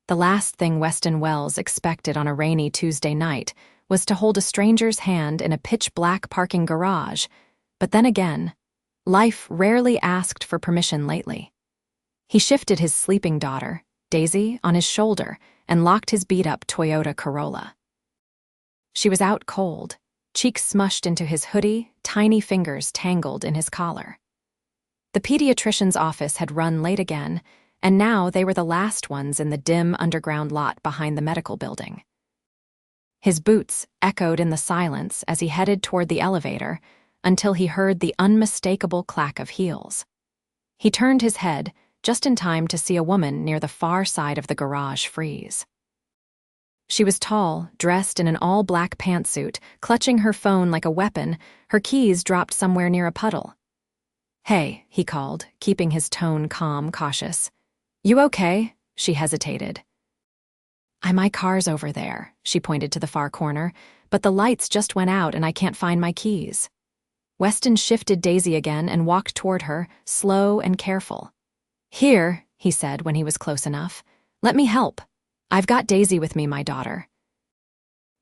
The last thing Weston Wells expected on a rainy Tuesday night was to hold a stranger's hand in a pitch-black parking garage, but then again, life rarely asked for permission lately. He shifted his sleeping daughter, Daisy, on his shoulder and locked his beat-up Toyota Corolla. She was out cold, cheeks smushed into his hoodie, tiny fingers tangled in his collar. The pediatrician's office had run late again, and now they were the last ones in the dim underground lot behind the medical building. His boots echoed in the silence as he headed toward the elevator until he heard the unmistakable clack of heels. He turned his head just in time to see a woman near the far side of the garage freeze. She was tall, dressed in an all-black pantsuit, clutching her phone like a weapon, her keys dropped somewhere near a puddle. "Hey," he called, keeping his tone calm, cautious. "You okay?" She hesitated. My car's over there," she pointed to the far corner, "but the lights just went out and I can't find my keys." Weston shifted Daisy again and walked toward her, slow and careful. "Here," he said when he was close enough. "Let me help. I've got Daisy with me, my daughter."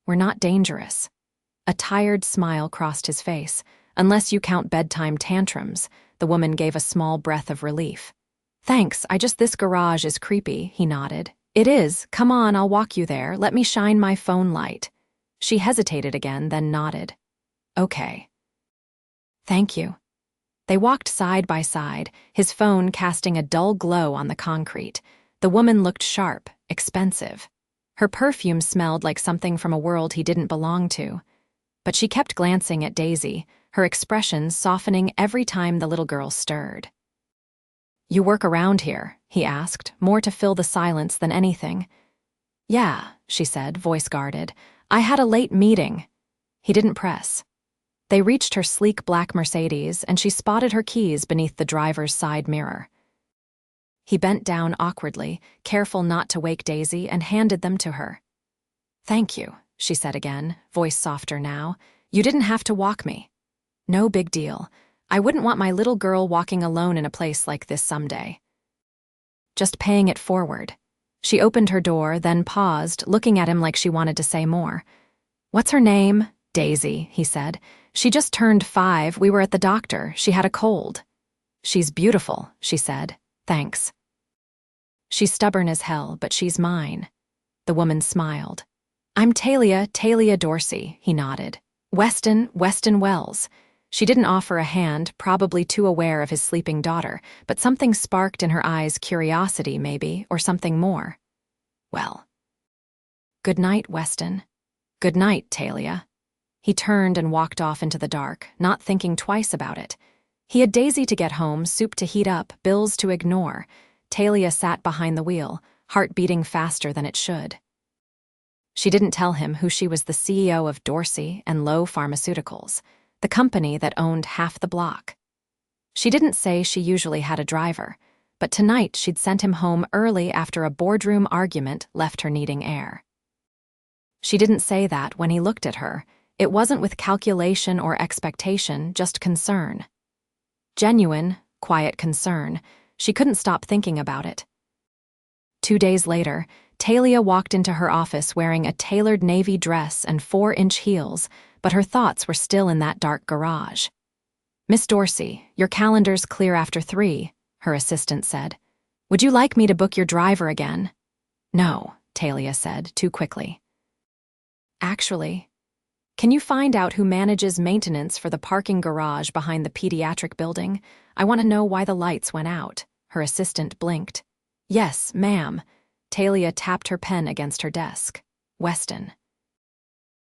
"We're not dangerous." A tired smile crossed his face. "Unless you count bedtime tantrums," the woman gave a small breath of relief. "Thanks, this garage is creepy," he nodded. "It is. Come on, I'll walk you there. Let me shine my phone light." She hesitated again, then nodded. "Okay." "Thank you." They walked side by side, his phone casting a dull glow on the concrete. The woman looked sharp, expensive. Her perfume smelled like something from a world he didn't belong to. But she kept glancing at Daisy, her expression softening every time the little girl stirred. "You work around here?" he asked, more to fill the silence than anything. "Yeah," she said, voice guarded. "I had a late meeting." He didn't press. They reached her sleek black Mercedes, and she spotted her keys beneath the driver's side mirror. He bent down awkwardly, careful not to wake Daisy, and handed them to her. "Thank you," she said again, voice softer now. "You didn't have to walk me." "No big deal. I wouldn't want my little girl walking alone in a place like this someday." "Just paying it forward." She opened her door, then paused, looking at him like she wanted to say more. "What's her name?" "Daisy," he said. "She just turned 5. We were at the doctor. She had a cold." "She's beautiful," she said. "Thanks." "She's stubborn as hell, but she's mine." The woman smiled. "I'm Talia Dorsey," he nodded. Weston Wells." She didn't offer a hand, probably too aware of his sleeping daughter, but something sparked in her eyes, curiosity maybe, or something more. "Well." "Good night, Weston." "Good night, Talia." He turned and walked off into the dark, not thinking twice about it. He had Daisy to get home, soup to heat up, bills to ignore. Talia sat behind the wheel, heart beating faster than it should. She didn't tell him who she was: the CEO of Dorsey and Lowe Pharmaceuticals, the company that owned half the block. She didn't say she usually had a driver, but tonight she'd sent him home early after a boardroom argument left her needing air. She didn't say that when he looked at her. It wasn't with calculation or expectation, just concern. Genuine, quiet concern. She couldn't stop thinking about it. 2 days later, Talia walked into her office wearing a tailored navy dress and 4-inch heels, but her thoughts were still in that dark garage. "Miss Dorsey, your calendar's clear after 3, her assistant said. "Would you like me to book your driver again?" "No," Talia said, too quickly. "Actually, can you find out who manages maintenance for the parking garage behind the pediatric building? I want to know why the lights went out." Her assistant blinked. "Yes, ma'am." Talia tapped her pen against her desk. "Weston."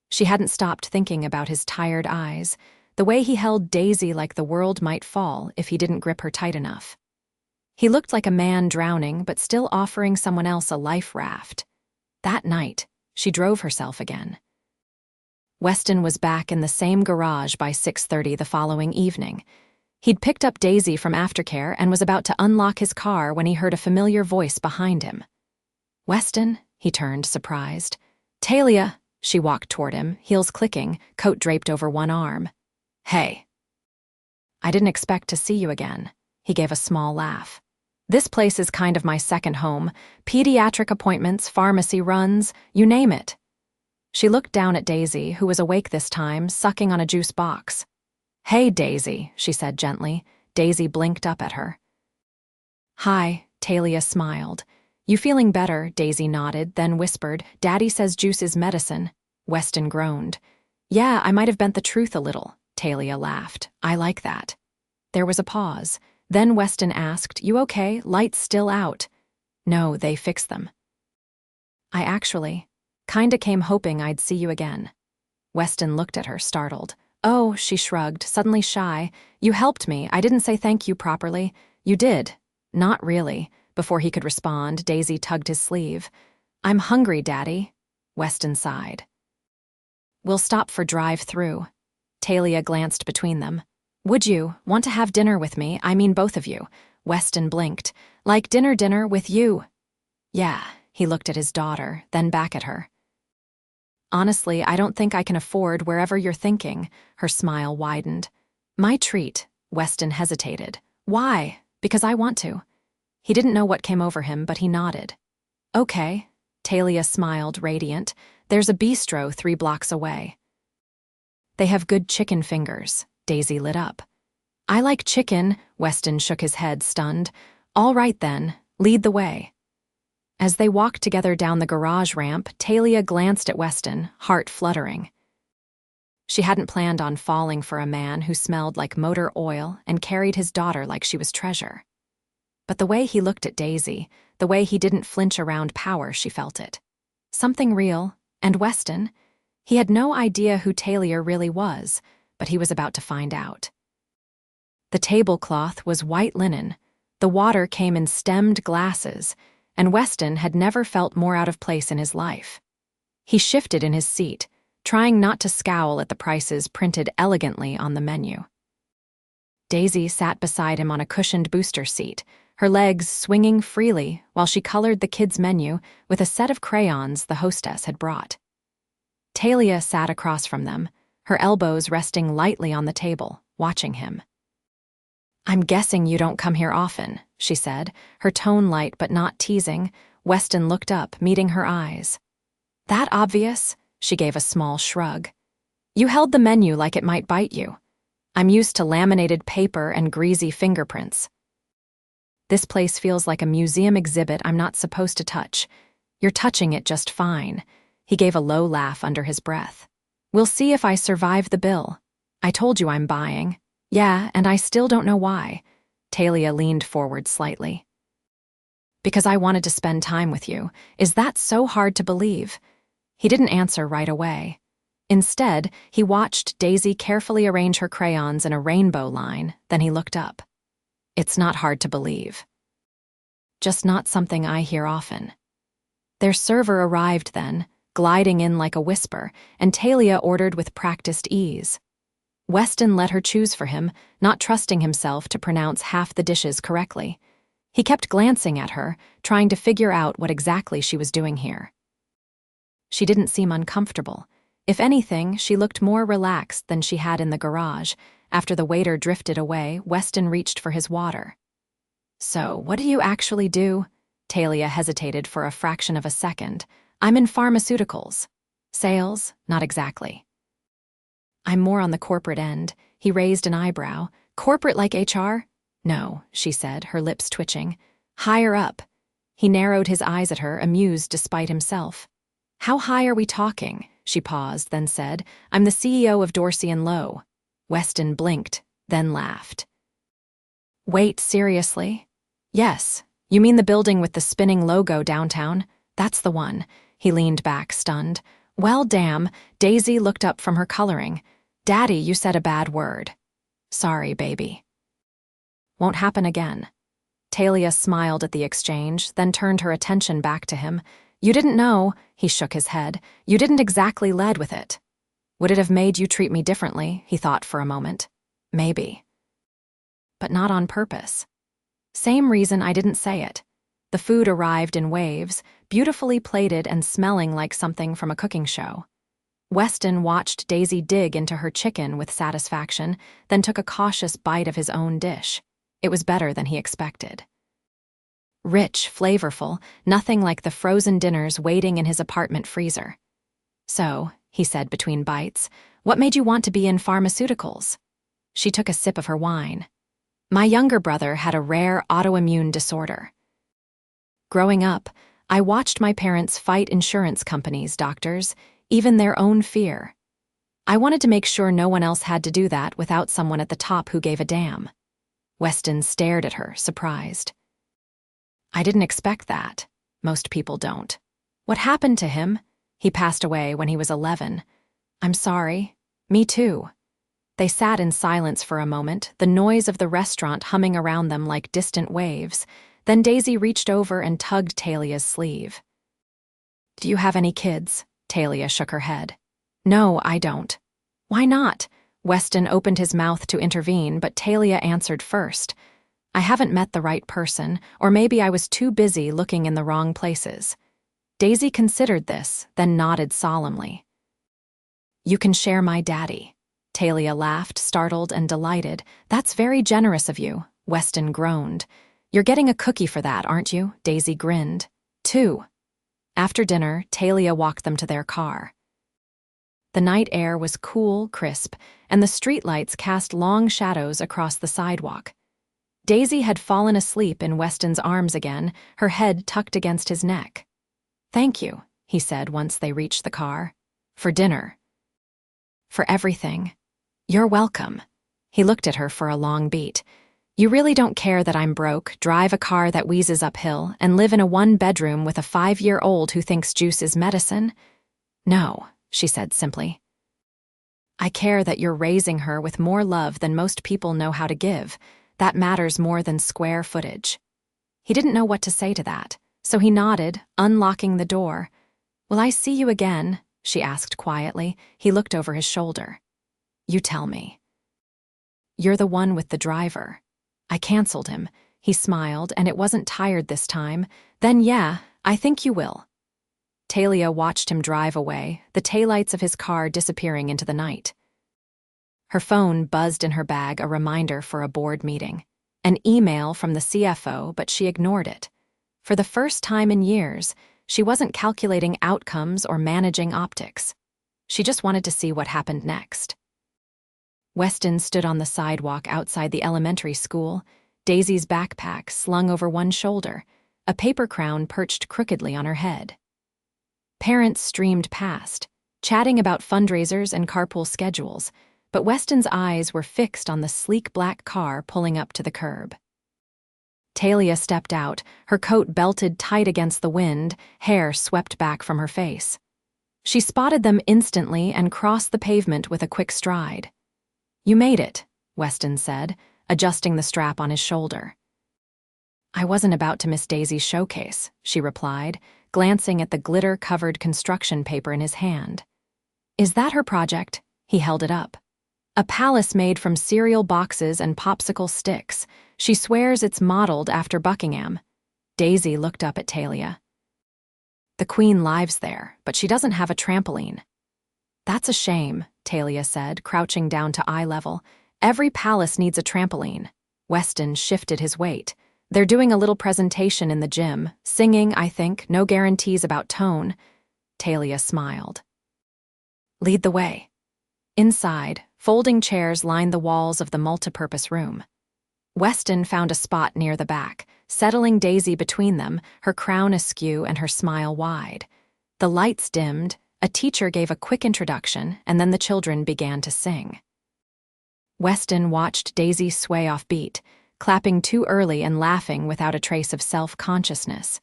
She hadn't stopped thinking about his tired eyes, the way he held Daisy like the world might fall if he didn't grip her tight enough. He looked like a man drowning, but still offering someone else a life raft. That night, she drove herself again. Weston was back in the same garage by 6:30 the following evening. He'd picked up Daisy from aftercare and was about to unlock his car when he heard a familiar voice behind him. "Weston?" He turned, surprised. "Talia." She walked toward him, heels clicking, coat draped over one arm. "Hey." "I didn't expect to see you again." He gave a small laugh. This place is kind of my second home. Pediatric appointments, pharmacy runs, you name it. She looked down at Daisy, who was awake this time, sucking on a juice box. Hey, Daisy, she said gently. Daisy blinked up at her. Hi, Talia smiled. You feeling better? Daisy nodded, then whispered, Daddy says juice is medicine. Weston groaned. Yeah, I might have bent the truth a little. Talia laughed. I like that. There was a pause. Then Weston asked, You okay? Lights still out. No, they fixed them. I actually kinda came hoping I'd see you again. Weston looked at her, startled. Oh, she shrugged, suddenly shy. You helped me. I didn't say thank you properly. You did. Not really. Before he could respond, Daisy tugged his sleeve. I'm hungry, Daddy. Weston sighed. We'll stop for drive-through. Talia glanced between them. Would you want to have dinner with me? I mean both of you. Weston blinked. Like dinner with you. Yeah, he looked at his daughter, then back at her. Honestly, I don't think I can afford wherever you're thinking. Her smile widened. My treat. Weston hesitated. Why? Because I want to. He didn't know what came over him, but he nodded. Okay. Talia smiled, radiant. There's a bistro 3 blocks away. They have good chicken fingers. Daisy lit up. I like chicken. Weston shook his head, stunned. All right then, lead the way. As they walked together down the garage ramp, Talia glanced at Weston, heart fluttering. She hadn't planned on falling for a man who smelled like motor oil and carried his daughter like she was treasure. But the way he looked at Daisy, the way he didn't flinch around power, she felt it. Something real, and Weston, he had no idea who Talia really was, but he was about to find out. The tablecloth was white linen, the water came in stemmed glasses, and Weston had never felt more out of place in his life. He shifted in his seat, trying not to scowl at the prices printed elegantly on the menu. Daisy sat beside him on a cushioned booster seat, her legs swinging freely while she colored the kids' menu with a set of crayons the hostess had brought. Talia sat across from them, her elbows resting lightly on the table, watching him. I'm guessing you don't come here often, she said, her tone light but not teasing. Weston looked up, meeting her eyes. That obvious? She gave a small shrug. You held the menu like it might bite you. I'm used to laminated paper and greasy fingerprints. This place feels like a museum exhibit I'm not supposed to touch. You're touching it just fine. He gave a low laugh under his breath. We'll see if I survive the bill. I told you I'm buying. Yeah, and I still don't know why. Talia leaned forward slightly. Because I wanted to spend time with you. Is that so hard to believe? He didn't answer right away. Instead, he watched Daisy carefully arrange her crayons in a rainbow line, then he looked up. It's not hard to believe. Just not something I hear often. Their server arrived then, gliding in like a whisper, and Talia ordered with practiced ease. Weston let her choose for him, not trusting himself to pronounce half the dishes correctly. He kept glancing at her, trying to figure out what exactly she was doing here. She didn't seem uncomfortable. If anything, she looked more relaxed than she had in the garage. After the waiter drifted away, Weston reached for his water. So, what do you actually do? Talia hesitated for a fraction of a second. I'm in pharmaceuticals. Sales? Not exactly. I'm more on the corporate end. He raised an eyebrow. Corporate like HR? No, she said, her lips twitching. Higher up. He narrowed his eyes at her, amused despite himself. How high are we talking? She paused, then said, I'm the CEO of Dorsey & Lowe. Weston blinked, then laughed. Wait, seriously? Yes. You mean the building with the spinning logo downtown? That's the one. He leaned back, stunned. Well, damn. Daisy looked up from her coloring. Daddy, you said a bad word. Sorry, baby. Won't happen again. Talia smiled at the exchange, then turned her attention back to him. You didn't know, he shook his head. You didn't exactly lead with it. Would it have made you treat me differently? He thought for a moment. Maybe. But not on purpose. Same reason I didn't say it. The food arrived in waves, beautifully plated and smelling like something from a cooking show. Weston watched Daisy dig into her chicken with satisfaction, then took a cautious bite of his own dish. It was better than he expected. Rich, flavorful, nothing like the frozen dinners waiting in his apartment freezer. "So," he said between bites, "what made you want to be in pharmaceuticals?" She took a sip of her wine. "My younger brother had a rare autoimmune disorder. Growing up, I watched my parents fight insurance companies, doctors, even their own fear. I wanted to make sure no one else had to do that without someone at the top who gave a damn." Weston stared at her, surprised. "I didn't expect that. Most people don't. What happened to him?" "He passed away when he was 11. "I'm sorry." "Me too." They sat in silence for a moment, the noise of the restaurant humming around them like distant waves. Then Daisy reached over and tugged Talia's sleeve. "Do you have any kids?" Talia shook her head. "No, I don't." "Why not?" Weston opened his mouth to intervene, but Talia answered first. "I haven't met the right person, or maybe I was too busy looking in the wrong places." Daisy considered this, then nodded solemnly. "You can share my daddy." Talia laughed, startled and delighted. "That's very generous of you," Weston groaned. "You're getting a cookie for that, aren't you?" Daisy grinned. "2." After dinner, Talia walked them to their car. The night air was cool, crisp, and the streetlights cast long shadows across the sidewalk. Daisy had fallen asleep in Weston's arms again, her head tucked against his neck. "Thank you," he said once they reached the car. "For dinner." "For everything." "You're welcome." He looked at her for a long beat. "You really don't care that I'm broke, drive a car that wheezes uphill, and live in a one-bedroom with a 5-year-old who thinks juice is medicine?" "No," she said simply. "I care that you're raising her with more love than most people know how to give. That matters more than square footage." He didn't know what to say to that, so he nodded, unlocking the door. "Will I see you again?" she asked quietly. He looked over his shoulder. "You tell me." "You're the one with the driver." "I canceled him." He smiled, and it wasn't tired this time. "Then yeah, I think you will." Talia watched him drive away, the taillights of his car disappearing into the night. Her phone buzzed in her bag, a reminder for a board meeting. An email from the CFO, but she ignored it. For the first time in years, she wasn't calculating outcomes or managing optics. She just wanted to see what happened next. Weston stood on the sidewalk outside the elementary school, Daisy's backpack slung over one shoulder, a paper crown perched crookedly on her head. Parents streamed past, chatting about fundraisers and carpool schedules, but Weston's eyes were fixed on the sleek black car pulling up to the curb. Talia stepped out, her coat belted tight against the wind, hair swept back from her face. She spotted them instantly and crossed the pavement with a quick stride. "You made it," Weston said, adjusting the strap on his shoulder. "I wasn't about to miss Daisy's showcase," she replied, glancing at the glitter-covered construction paper in his hand. "Is that her project?" He held it up. "A palace made from cereal boxes and popsicle sticks. She swears it's modeled after Buckingham." Daisy looked up at Talia. "The Queen lives there, but she doesn't have a trampoline." "That's a shame," Talia said, crouching down to eye level. "Every palace needs a trampoline." Weston shifted his weight. "They're doing a little presentation in the gym. Singing, I think, no guarantees about tone." Talia smiled. "Lead the way." Inside, folding chairs lined the walls of the multipurpose room. Weston found a spot near the back, settling Daisy between them, her crown askew and her smile wide. The lights dimmed, a teacher gave a quick introduction, and then the children began to sing. Weston watched Daisy sway off beat, clapping too early and laughing without a trace of self-consciousness.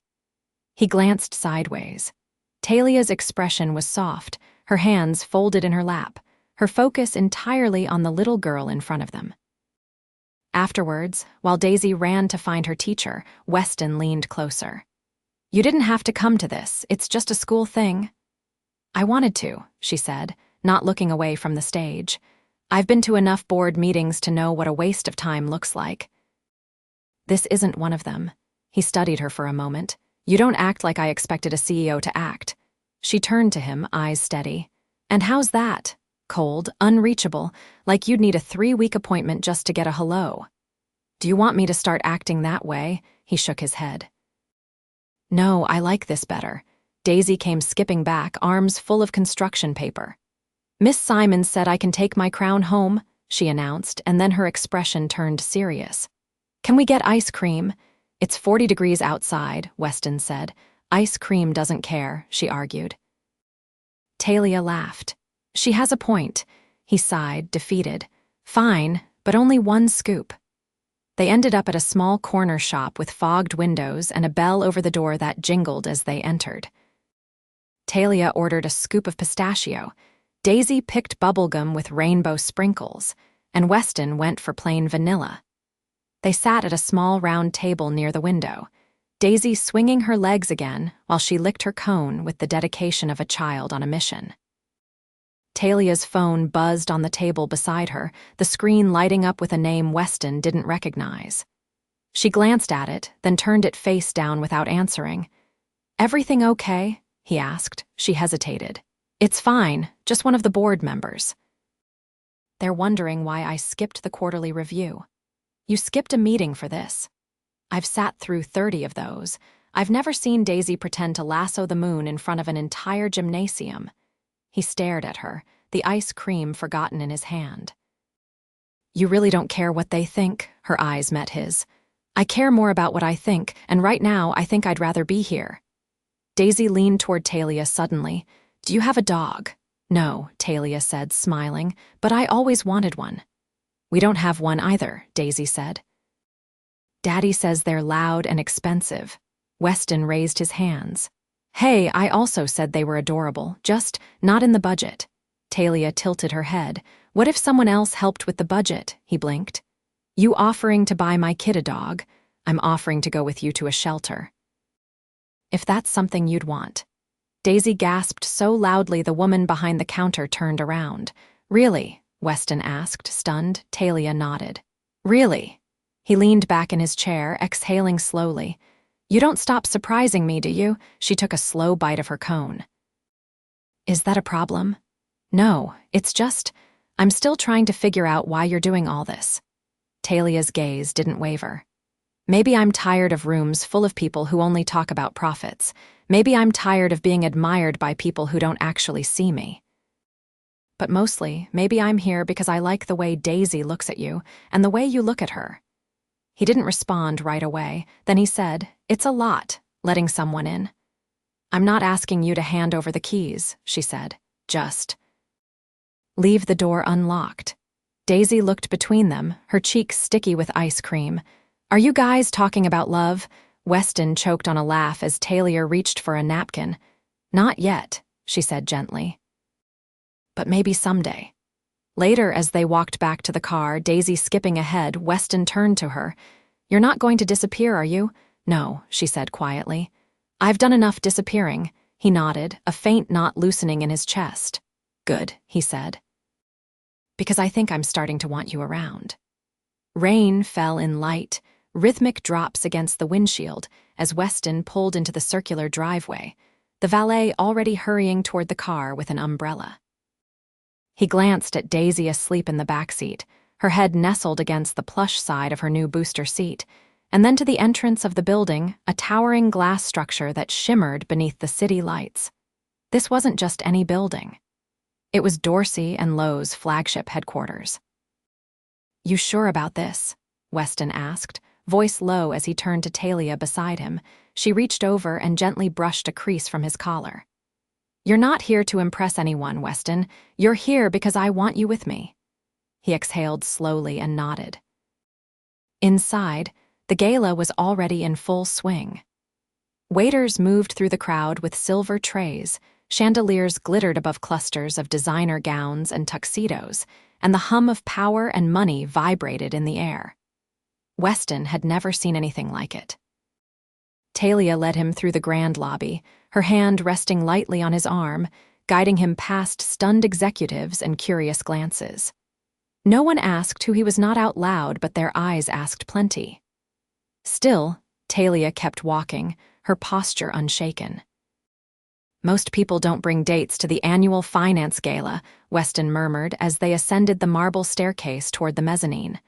He glanced sideways. Talia's expression was soft, her hands folded in her lap, her focus entirely on the little girl in front of them. Afterwards, while Daisy ran to find her teacher, Weston leaned closer. "You didn't have to come to this, it's just a school thing." "I wanted to," she said, not looking away from the stage. "I've been to enough board meetings to know what a waste of time looks like." "This isn't one of them." He studied her for a moment. "You don't act like I expected a CEO to act." She turned to him, eyes steady. "And how's that? Cold, unreachable, like you'd need a 3-week appointment just to get a hello." "Do you want me to start acting that way?" He shook his head. No, I like this better. Daisy came skipping back, arms full of construction paper. Miss Simon said I can take my crown home, she announced, and then her expression turned serious. Can we get ice cream? It's 40 degrees outside, Weston said. Ice cream doesn't care, she argued. Talia laughed. She has a point. He sighed, defeated. Fine, but only one scoop. They ended up at a small corner shop with fogged windows and a bell over the door that jingled as they entered. Talia ordered a scoop of pistachio. Daisy picked bubblegum with rainbow sprinkles, and Weston went for plain vanilla. They sat at a small round table near the window, Daisy swinging her legs again while she licked her cone with the dedication of a child on a mission. Talia's phone buzzed on the table beside her, the screen lighting up with a name Weston didn't recognize. She glanced at it, then turned it face down without answering. "Everything okay?" he asked. She hesitated. "It's fine, just one of the board members." "They're wondering why I skipped the quarterly review." "You skipped a meeting for this." "I've sat through 30 of those. I've never seen Daisy pretend to lasso the moon in front of an entire gymnasium." He stared at her, the ice cream forgotten in his hand. "You really don't care what they think?" Her eyes met his. "I care more about what I think, and right now I think I'd rather be here." Daisy leaned toward Talia suddenly. "Do you have a dog?" "No," Talia said, smiling, "but I always wanted one." "We don't have one either," Daisy said. "Daddy says they're loud and expensive." Weston raised his hands. "Hey, I also said they were adorable, just not in the budget." Talia tilted her head. "What if someone else helped with the budget?" He blinked. "You offering to buy my kid a dog? I'm offering to go with you to a shelter." "If that's something you'd want." Daisy gasped so loudly the woman behind the counter turned around. "Really?" Weston asked, stunned. Talia nodded. "Really?" He leaned back in his chair, exhaling slowly. "You don't stop surprising me, do you?" She took a slow bite of her cone. "Is that a problem?" "No, it's just, I'm still trying to figure out why you're doing all this." Talia's gaze didn't waver. "Maybe I'm tired of rooms full of people who only talk about profits. Maybe I'm tired of being admired by people who don't actually see me. But mostly, maybe I'm here because I like the way Daisy looks at you and the way you look at her." He didn't respond right away. Then he said, "It's a lot, letting someone in." "I'm not asking you to hand over the keys," she said. "Just leave the door unlocked." Daisy looked between them, her cheeks sticky with ice cream. "Are you guys talking about love?" Weston choked on a laugh as Talia reached for a napkin. "Not yet," she said gently. "But maybe someday." Later, as they walked back to the car, Daisy skipping ahead, Weston turned to her. "You're not going to disappear, are you?" "No," she said quietly. "I've done enough disappearing." He nodded, a faint knot loosening in his chest. "Good," he said. "Because I think I'm starting to want you around." Rain fell in light, rhythmic drops against the windshield as Weston pulled into the circular driveway, the valet already hurrying toward the car with an umbrella. He glanced at Daisy asleep in the backseat, her head nestled against the plush side of her new booster seat, and then to the entrance of the building, a towering glass structure that shimmered beneath the city lights. This wasn't just any building. It was Dorsey and Lowe's flagship headquarters. "You sure about this?" Weston asked, voice low as he turned to Talia beside him. She reached over and gently brushed a crease from his collar. "You're not here to impress anyone, Weston. You're here because I want you with me." He exhaled slowly and nodded. Inside, the gala was already in full swing. Waiters moved through the crowd with silver trays, chandeliers glittered above clusters of designer gowns and tuxedos, and the hum of power and money vibrated in the air. Weston had never seen anything like it. Talia led him through the grand lobby, her hand resting lightly on his arm, guiding him past stunned executives and curious glances. No one asked who he was not out loud, but their eyes asked plenty. Still, Talia kept walking, her posture unshaken. "Most people don't bring dates to the annual finance gala," Weston murmured as they ascended the marble staircase toward the mezzanine.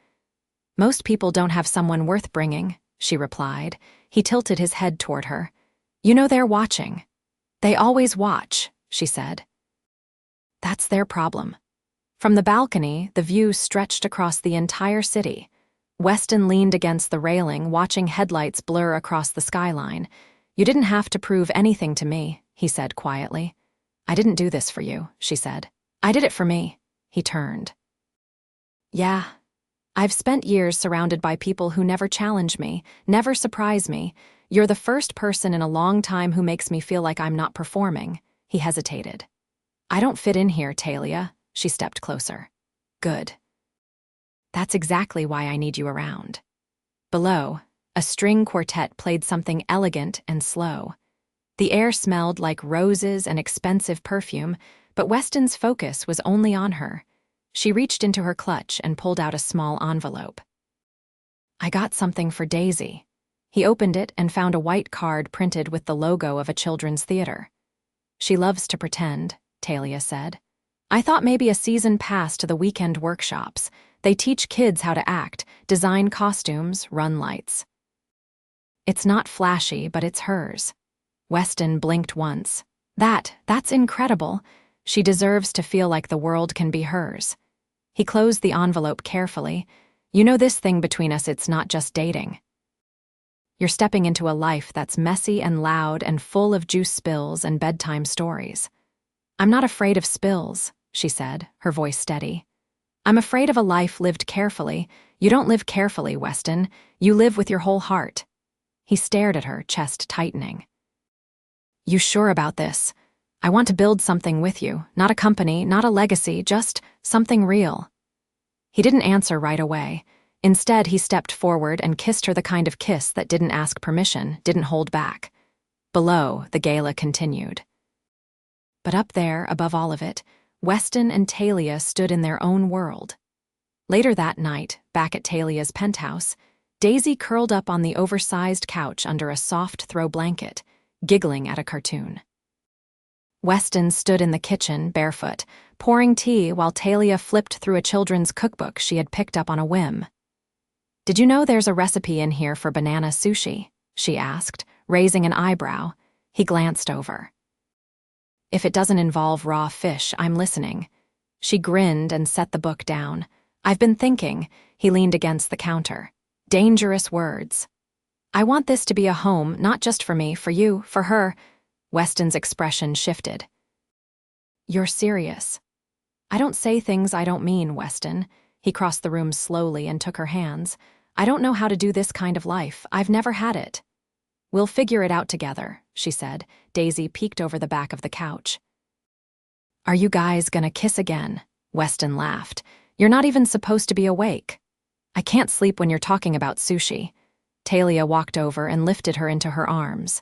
"Most people don't have someone worth bringing," she replied. He tilted his head toward her. You know they're watching. They always watch, she said. That's their problem. From the balcony, the view stretched across the entire city. Weston leaned against the railing, watching headlights blur across the skyline. You didn't have to prove anything to me, he said quietly. I didn't do this for you, she said. I did it for me. He turned. Yeah. I've spent years surrounded by people who never challenge me, never surprise me. You're the first person in a long time who makes me feel like I'm not performing. He hesitated. I don't fit in here, Talia. She stepped closer. Good. That's exactly why I need you around. Below, a string quartet played something elegant and slow. The air smelled like roses and expensive perfume, but Weston's focus was only on her. She reached into her clutch and pulled out a small envelope. I got something for Daisy. He opened it and found a white card printed with the logo of a children's theater. She loves to pretend, Talia said. I thought maybe a season pass to the weekend workshops. They teach kids how to act, design costumes, run lights. It's not flashy, but it's hers. Weston blinked once. That's incredible. She deserves to feel like the world can be hers. He closed the envelope carefully. You know this thing between us, it's not just dating. You're stepping into a life that's messy and loud and full of juice spills and bedtime stories. I'm not afraid of spills, she said, her voice steady. I'm afraid of a life lived carefully. You don't live carefully, Weston. You live with your whole heart. He stared at her, chest tightening. You sure about this? I want to build something with you, not a company, not a legacy, just something real. He didn't answer right away. Instead, he stepped forward and kissed her the kind of kiss that didn't ask permission, didn't hold back. Below, the gala continued. But up there, above all of it, Weston and Talia stood in their own world. Later that night, back at Talia's penthouse, Daisy curled up on the oversized couch under a soft throw blanket, giggling at a cartoon. Weston stood in the kitchen, barefoot, pouring tea while Talia flipped through a children's cookbook she had picked up on a whim. Did you know there's a recipe in here for banana sushi? She asked, raising an eyebrow. He glanced over. If it doesn't involve raw fish, I'm listening. She grinned and set the book down. I've been thinking. He leaned against the counter. Dangerous words. I want this to be a home, not just for me, for you, for her. Weston's expression shifted. You're serious. I don't say things I don't mean, Weston. He crossed the room slowly and took her hands. I don't know how to do this kind of life. I've never had it. We'll figure it out together, she said. Daisy peeked over the back of the couch. Are you guys gonna kiss again? Weston laughed. You're not even supposed to be awake. I can't sleep when you're talking about sushi. Talia walked over and lifted her into her arms.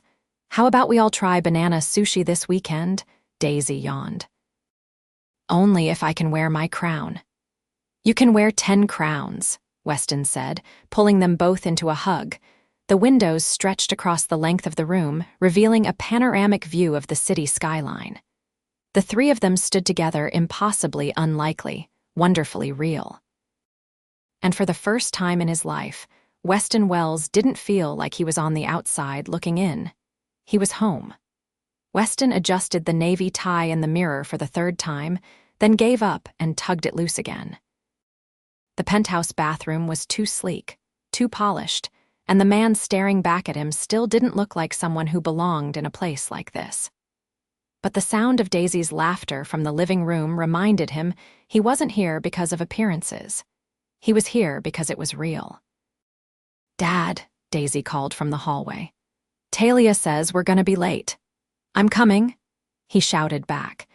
How about we all try banana sushi this weekend? Daisy yawned. Only if I can wear my crown. You can wear 10 crowns, Weston said, pulling them both into a hug. The windows stretched across the length of the room, revealing a panoramic view of the city skyline. The three of them stood together, impossibly unlikely, wonderfully real. And for the first time in his life, Weston Wells didn't feel like he was on the outside looking in. He was home. Weston adjusted the navy tie in the mirror for the third time, then gave up and tugged it loose again. The penthouse bathroom was too sleek, too polished, and the man staring back at him still didn't look like someone who belonged in a place like this. But the sound of Daisy's laughter from the living room reminded him he wasn't here because of appearances. He was here because it was real. Dad, Daisy called from the hallway. Talia says we're gonna be late. I'm coming, he shouted back.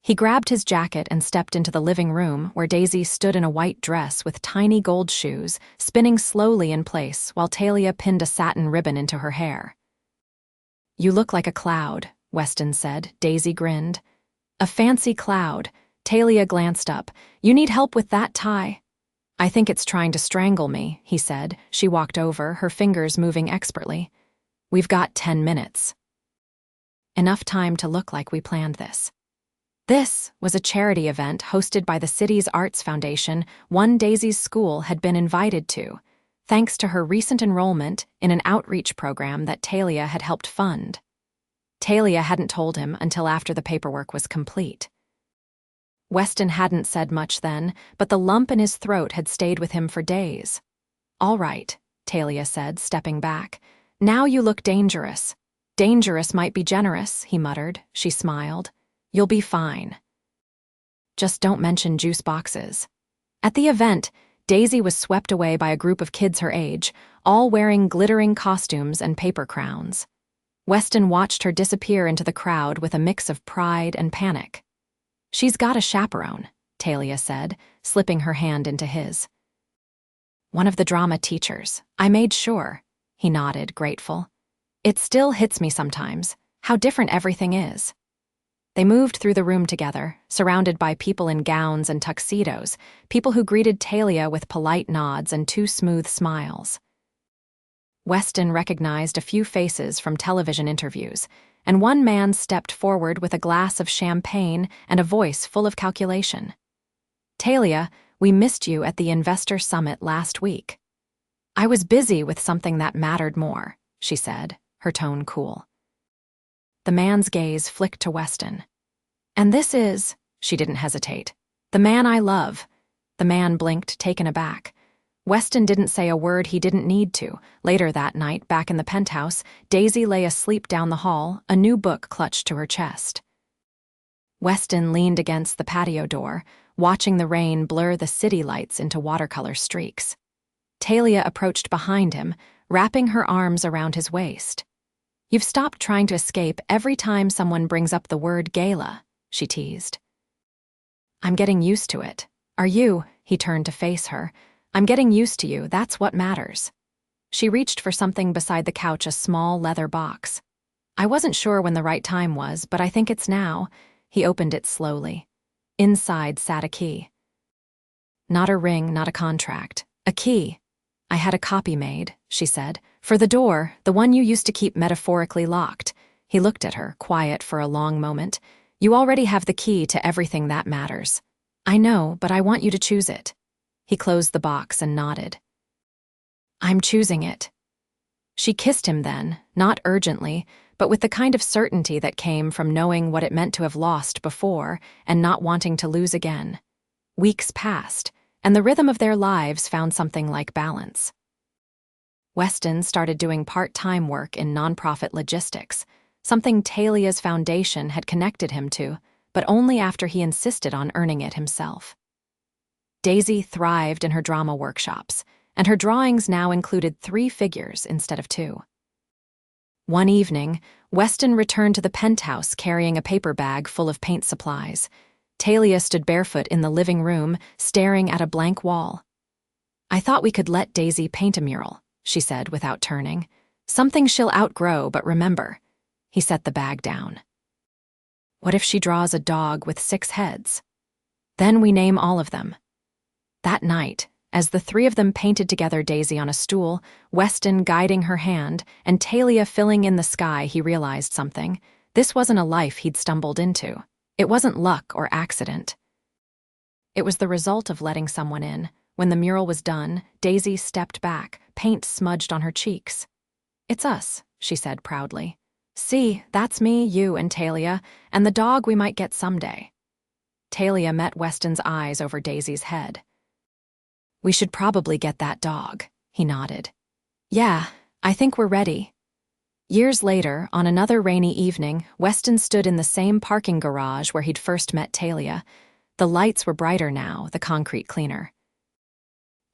He grabbed his jacket and stepped into the living room where Daisy stood in a white dress with tiny gold shoes, spinning slowly in place while Talia pinned a satin ribbon into her hair. You look like a cloud, Weston said. Daisy grinned. A fancy cloud. Talia glanced up. You need help with that tie? I think it's trying to strangle me, he said. She walked over, her fingers moving expertly. We've got 10 minutes. Enough time to look like we planned this. This was a charity event hosted by the city's Arts Foundation, one Daisy's school had been invited to, thanks to her recent enrollment in an outreach program that Talia had helped fund. Talia hadn't told him until after the paperwork was complete. Weston hadn't said much then, but the lump in his throat had stayed with him for days. "All right," Talia said, stepping back. "Now you look dangerous." "Dangerous might be generous," he muttered. She smiled. "You'll be fine. Just don't mention juice boxes." At the event, Daisy was swept away by a group of kids her age, all wearing glittering costumes and paper crowns. Weston watched her disappear into the crowd with a mix of pride and panic. "She's got a chaperone," Talia said, slipping her hand into his. "One of the drama teachers. I made sure." He nodded, grateful. "It still hits me sometimes, how different everything is." They moved through the room together, surrounded by people in gowns and tuxedos, people who greeted Talia with polite nods and two smooth smiles. Weston recognized a few faces from television interviews, and one man stepped forward with a glass of champagne and a voice full of calculation. "Talia, we missed you at the investor summit last week." "I was busy with something that mattered more," she said, her tone cool. The man's gaze flicked to Weston. "And this is," she didn't hesitate, "the man I love." The man blinked, taken aback. Weston didn't say a word he didn't need to. Later that night, back in the penthouse, Daisy lay asleep down the hall, a new book clutched to her chest. Weston leaned against the patio door, watching the rain blur the city lights into watercolor streaks. Talia approached behind him, wrapping her arms around his waist. "You've stopped trying to escape every time someone brings up the word gala," she teased. "I'm getting used to it. Are you?" He turned to face her. "I'm getting used to you, that's what matters." She reached for something beside the couch, a small leather box. "I wasn't sure when the right time was, but I think it's now." He opened it slowly. Inside sat a key. "Not a ring, not a contract. A key. I had a copy made," she said, "for the door, the one you used to keep metaphorically locked." He looked at her, quiet for a long moment. "You already have the key to everything that matters." "I know, but I want you to choose it." He closed the box and nodded. "I'm choosing it." She kissed him then, not urgently, but with the kind of certainty that came from knowing what it meant to have lost before and not wanting to lose again. Weeks passed, and the rhythm of their lives found something like balance. Weston started doing part-time work in nonprofit logistics, something Talia's foundation had connected him to, but only after he insisted on earning it himself. Daisy thrived in her drama workshops, and her drawings now included 3 figures instead of 2. One evening, Weston returned to the penthouse carrying a paper bag full of paint supplies. Talia stood barefoot in the living room, staring at a blank wall. "I thought we could let Daisy paint a mural," she said without turning. "Something she'll outgrow, but remember." He set the bag down. "What if she draws a dog with 6 heads? Then we name all of them." That night, as the 3 of them painted together, Daisy on a stool, Weston guiding her hand, and Talia filling in the sky, he realized something. This wasn't a life he'd stumbled into. It wasn't luck or accident. It was the result of letting someone in. When the mural was done, Daisy stepped back, paint smudged on her cheeks. "It's us," she said proudly. "See, that's me, you, and Talia, and the dog we might get someday." Talia met Weston's eyes over Daisy's head. "We should probably get that dog," he nodded. "Yeah, I think we're ready." Years later, on another rainy evening, Weston stood in the same parking garage where he'd first met Talia. The lights were brighter now, the concrete cleaner.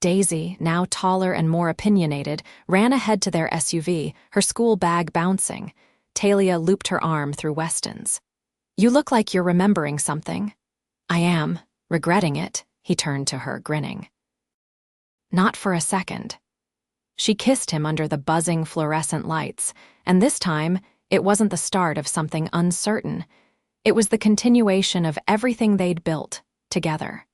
Daisy, now taller and more opinionated, ran ahead to their SUV, her school bag bouncing. Talia looped her arm through Weston's. "You look like you're remembering something." "I am, regretting it," he turned to her, grinning. "Not for a second." She kissed him under the buzzing fluorescent lights, and this time, it wasn't the start of something uncertain. It was the continuation of everything they'd built together.